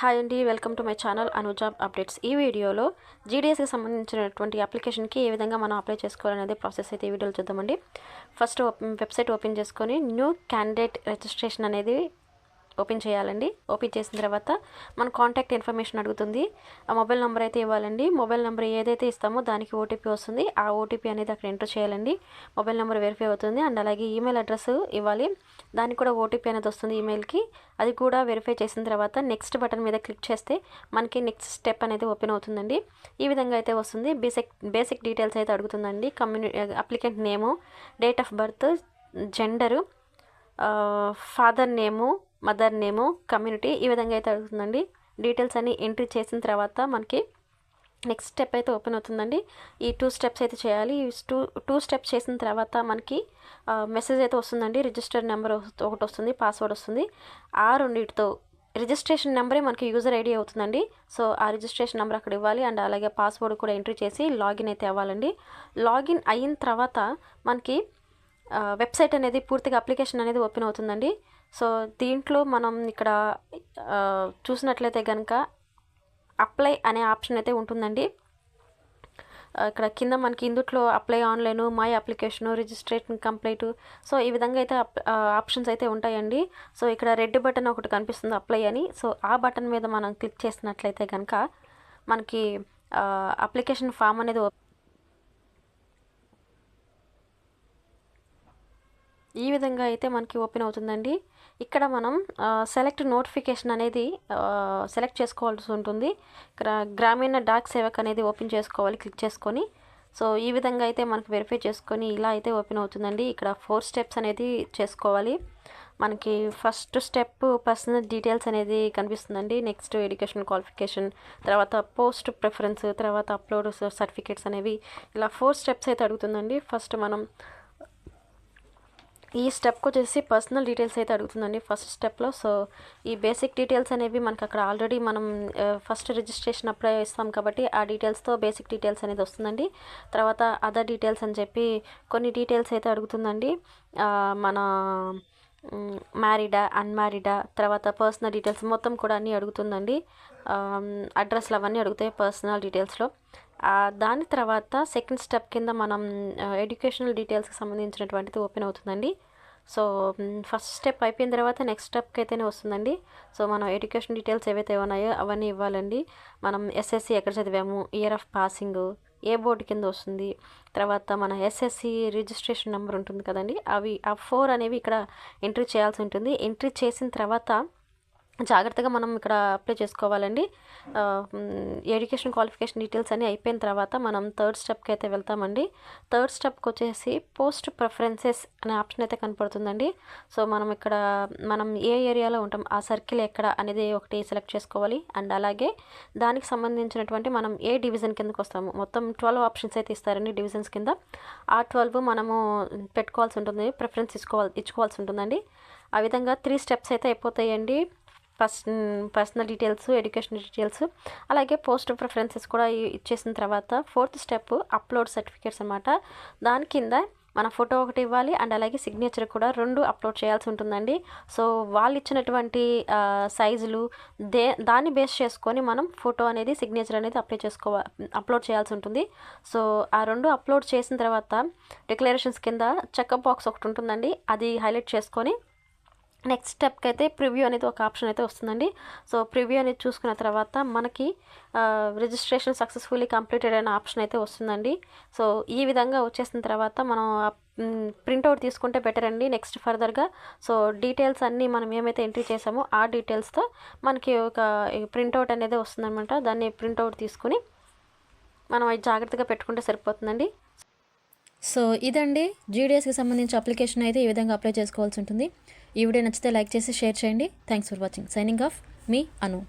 Hi అండి, welcome to my channel అనుజాబ్ updates. ఈ వీడియోలో జీడీఎస్కి సంబంధించినటువంటి అప్లికేషన్కి ఏ విధంగా మనం అప్లై చేసుకోవాలనేది ప్రాసెస్ అయితే ఈ వీడియోలో చూద్దామండి. ఫస్ట్ వెబ్సైట్ ఓపెన్ చేసుకొని న్యూ క్యాండిడేట్ రిజిస్ట్రేషన్ అనేది ఓపెన్ చేయాలండి. ఓపెన్ చేసిన తర్వాత మన కాంటాక్ట్ ఇన్ఫర్మేషన్ అడుగుతుంది. ఆ మొబైల్ నెంబర్ అయితే ఇవ్వాలండి. మొబైల్ నెంబర్ ఏదైతే ఇస్తామో దానికి ఓటీపీ వస్తుంది. ఆ ఓటీపీ అనేది అక్కడ ఎంటర్ చేయాలండి. మొబైల్ నెంబర్ వెరిఫై అవుతుంది. అండ్ అలాగే ఈమెయిల్ అడ్రస్ ఇవ్వాలి. దానికి కూడా ఓటీపీ అనేది వస్తుంది ఈమెయిల్కి. అది కూడా వెరిఫై చేసిన తర్వాత నెక్స్ట్ బటన్ మీద క్లిక్ చేస్తే మనకి నెక్స్ట్ స్టెప్ అనేది ఓపెన్ అవుతుందండి. ఈ విధంగా అయితే వస్తుంది. బేసిక్ డీటెయిల్స్ అయితే అడుగుతుందండి. Applicant name, date of birth, gender, father name, mother name, community, ఈ విధంగా అయితే అడుగుతుందండి. డీటెయిల్స్ అన్ని ఎంట్రీ చేసిన తర్వాత మనకి నెక్స్ట్ స్టెప్ అయితే ఓపెన్ అవుతుందండి. ఈ 2 స్టెప్స్ అయితే చేయాలి. ఈ టూ స్టెప్స్ చేసిన తర్వాత మనకి మెసేజ్ అయితే వస్తుందండి. రిజిస్టర్ నెంబర్ ఒకటి వస్తుంది, పాస్వర్డ్ వస్తుంది. ఆ రెండింటితో రిజిస్ట్రేషన్ నెంబరే మనకి యూజర్ ఐడి అవుతుందండి. సో ఆ రిజిస్ట్రేషన్ నెంబర్ అక్కడ ఇవ్వాలి. అండ్ అలాగే పాస్వర్డ్ కూడా ఎంట్రీ చేసి లాగిన్ అయితే అవ్వాలండి. లాగిన్ అయిన తర్వాత మనకి వెబ్సైట్ అనేది పూర్తిగా అప్లికేషన్ అనేది ఓపెన్ అవుతుందండి. సో దీంట్లో మనం ఇక్కడ చూసినట్లయితే కనుక అప్లై అనే ఆప్షన్ అయితే ఉంటుందండి. ఇక్కడ కింద మనకి ఇందుట్లో apply online, my application, registration complete, so ఈ విధంగా అయితే ఆప్షన్స్ అయితే ఉంటాయండి. సో ఇక్కడ రెడ్ బటన్ ఒకటి కనిపిస్తుంది అప్లై అని. సో ఆ బటన్ మీద మనం క్లిక్ చేసినట్లయితే కనుక మనకి అప్లికేషన్ ఫామ్ అనేది ఈ విధంగా అయితే మనకి ఓపెన్ అవుతుందండి. ఇక్కడ మనం సెలెక్ట్ నోటిఫికేషన్ అనేది సెలెక్ట్ చేసుకోవాల్సి ఉంటుంది. ఇక్కడ గ్రామీణ డాక్ సేవక్ అనేది ఓపెన్ చేసుకోవాలి క్లిక్ చేసుకొని. సో ఈ విధంగా అయితే మనకి వెరిఫై చేసుకొని ఇలా అయితే ఓపెన్ అవుతుందండి. ఇక్కడ 4 స్టెప్స్ అనేది చేసుకోవాలి. మనకి ఫస్ట్ స్టెప్ పర్సనల్ డీటెయిల్స్ అనేది కనిపిస్తుందండి. నెక్స్ట్ ఎడ్యుకేషన్ క్వాలిఫికేషన్, తర్వాత పోస్ట్ ప్రిఫరెన్స్, తర్వాత అప్లోడ్ సర్టిఫికేట్స్ అనేవి, ఇలా 4 స్టెప్స్ అయితే అడుగుతుందండి. ఫస్ట్ మనం ఈ స్టెప్కి వచ్చేసి పర్సనల్ డీటెయిల్స్ అయితే అడుగుతుందండి ఫస్ట్ స్టెప్లో. సో ఈ బేసిక్ డీటెయిల్స్ అనేవి మనకు అక్కడ ఆల్రెడీ మనం ఫస్ట్ రిజిస్ట్రేషన్ అప్లై ఇస్తాం కాబట్టి ఆ డీటెయిల్స్తో బేసిక్ డీటెయిల్స్ అనేది వస్తుందండి. తర్వాత అదర్ డీటెయిల్స్ అని చెప్పి కొన్ని డీటెయిల్స్ అయితే అడుగుతుందండి. మన మ్యారీడా, అన్మ్యారీడా, తర్వాత పర్సనల్ డీటెయిల్స్ మొత్తం కూడా అన్నీ అడుగుతుందండి. అడ్రస్లు అవన్నీ అడుగుతాయి పర్సనల్ డీటెయిల్స్లో. దాని తర్వాత సెకండ్ స్టెప్ కింద మనం ఎడ్యుకేషనల్ డీటెయిల్స్కి సంబంధించినటువంటిది ఓపెన్ అవుతుందండి. సో ఫస్ట్ స్టెప్ అయిపోయిన తర్వాత నెక్స్ట్ స్టెప్కి అయితేనే వస్తుందండి. సో మనం ఎడ్యుకేషన్ డీటెయిల్స్ ఏవైతే ఉన్నాయో అవన్నీ ఇవ్వాలండి. మనం ఎస్ఎస్సి ఎక్కడ చదివాము, year of passing, A board కింద వస్తుంది, తర్వాత మన ఎస్ఎస్సి రిజిస్ట్రేషన్ నెంబర్ ఉంటుంది కదండి, ఆ 4 అనేవి ఇక్కడ ఎంట్రీ చేయాల్సి ఉంటుంది. ఎంట్రీ చేసిన తర్వాత జాగ్రత్తగా మనం ఇక్కడ అప్లై చేసుకోవాలండి. ఎడ్యుకేషన్ క్వాలిఫికేషన్ డీటెయిల్స్ అన్నీ అయిపోయిన తర్వాత మనం థర్డ్ స్టెప్కి అయితే వెళ్తామండి. థర్డ్ స్టెప్కి వచ్చేసి పోస్ట్ ప్రిఫరెన్సెస్ అనే ఆప్షన్ అయితే కనపడుతుందండి. సో మనం ఏ ఏరియాలో ఉంటాం, ఆ సర్కిల్ ఎక్కడ అనేది ఒకటి సెలెక్ట్ చేసుకోవాలి. అండ్ అలాగే దానికి సంబంధించినటువంటి మనం ఏ డివిజన్ కిందకి వస్తాము, మొత్తం 12 ఆప్షన్స్ అయితే ఇస్తారండి డివిజన్స్ కింద. ఆ 12 మనము పెట్టుకోవాల్సి ఉంటుంది, ప్రిఫరెన్స్ ఇచ్చుకోవాల్సి ఉంటుందండి. ఆ విధంగా 3 స్టెప్స్ అయితే అయిపోతాయండి. First personal details, education details, అలాగే పోస్ట్ ప్రిఫరెన్సెస్ కూడా ఇచ్చేసిన తర్వాత 4th స్టెప్ అప్లోడ్ సర్టిఫికేట్స్ అనమాట. దాని కింద మన ఫోటో ఒకటి ఇవ్వాలి. అండ్ అలాగే సిగ్నేచర్ కూడా 2 అప్లోడ్ చేయాల్సి ఉంటుందండి. సో వాళ్ళు ఇచ్చినటువంటి సైజులు దాన్ని బేస్ చేసుకొని మనం ఫోటో అనేది, సిగ్నేచర్ అనేది అప్లోడ్ చేయాల్సి ఉంటుంది. సో ఆ 2 అప్లోడ్ చేసిన తర్వాత డిక్లరేషన్స్ కింద చెకప్ బాక్స్ ఒకటి ఉంటుందండి, అది హైలైట్ చేసుకొని నెక్స్ట్ స్టెప్కి అయితే ప్రివ్యూ అనేది ఒక ఆప్షన్ అయితే వస్తుందండి. సో ప్రివ్యూ అనేది చూసుకున్న తర్వాత మనకి రిజిస్ట్రేషన్ సక్సెస్ఫుల్లీ కంప్లీటెడ్ అనే ఆప్షన్ అయితే వస్తుందండి. సో ఈ విధంగా వచ్చేసిన తర్వాత మనం ప్రింట్అవుట్ తీసుకుంటే బెటర్ అండి నెక్స్ట్ ఫర్దర్గా. సో డీటెయిల్స్ అన్నీ మనం ఏమైతే ఎంట్రీ చేసామో ఆ డీటెయిల్స్తో మనకి ఒక ప్రింట్అవుట్ అనేది వస్తుందన్నమాట. దాన్ని ప్రింట్అవుట్ తీసుకుని మనం అది జాగ్రత్తగా పెట్టుకుంటే సరిపోతుందండి. సో ఇదండి జీడీఎస్కి సంబంధించి అప్లికేషన్ అయితే ఈ విధంగా అప్లై చేసుకోవాల్సి ఉంటుంది. ఈ వీడియో నచ్చితే లైక్ చేసి షేర్ చేయండి. Thanks for watching. Signing off, me Anu.